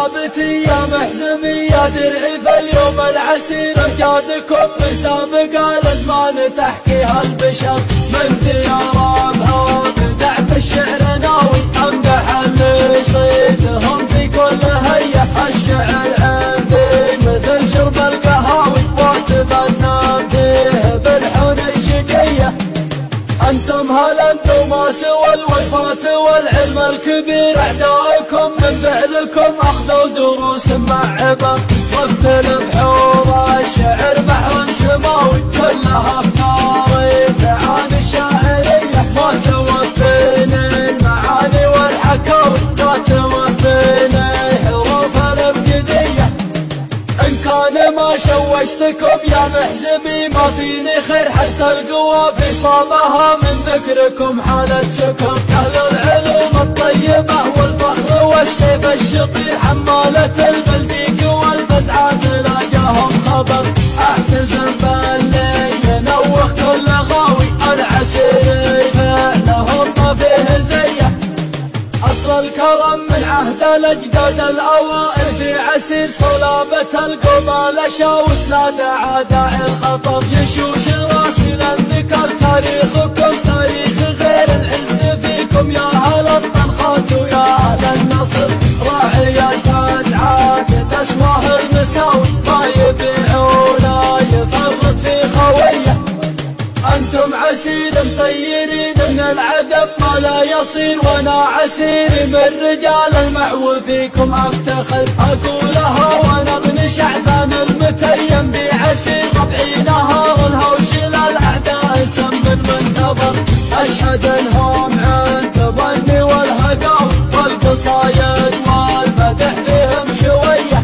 ثابتي يا محزمي يا درعي فاليوم العسير امجادكم مسابقة الازمان تحكيها البشر من ديار ابها بدعت الشعر ناوي امدح اللي صيتهم في كل هية الشعر عندي مثل شرب القهاوي واتفنن فيه بالحون الشقية أنتم هالانتم سوى الوفاة والعلم الكبير أعدائكم من فعلكم أخذوا دروس مع عبر واقتل بحور الشعر بحر سماوي كلها أفكار تعاني الشاعرية ما توفيني المعاني والحكاوي لا توفيني حروف الابجدية إن كان ما شوشتكم يا محزمي ما فيني خير حتى القوى في صابها من ذكركم حالة سكر أهل العلوم الطيبة والفخر والسيف الشطير حمالة البلديك والفزعة تلاقاهم خبر احتزم باللي ينوخ كل غاوي العسير فعلهم ما فيه زيه أصل الكرم من عهد الأجداد الأوائل في عسير صلابة القبال شاوس لا داعى داعي الخطر يشوش راسي للذكر تاريخكم تاريخ غير العز فيكم يا أهل الطنخات ويا أهل النصر راعي الفزعات تسواه المساوي ما يبيع ولا يفرط في خويه أنتم عسير مسيرين من العدم ما لا يصير وأنا عسير من رجال المعو فيكم أفتخر أقولها وأنا ابن شعثان المتيم بعسير ربعي نهار الهوش للأعداء سم منتظر أشهد أنهم عند ظني والهقاوي والقصايد والمدح فيهم شوية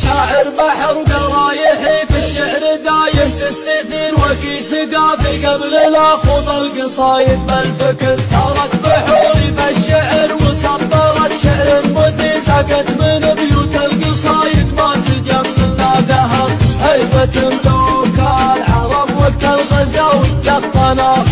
شاعر بحر قرايحي في الشعر دايم تستثير وكيس قافي قبل لا خوض القصايد بالفكر ثارت بحوري في الشعر وسطرت شعر مثير سقت من بيوت القصايد ما تجمل لا ذهب هيبة ملوك العرب وقت الغزاوي للطناخ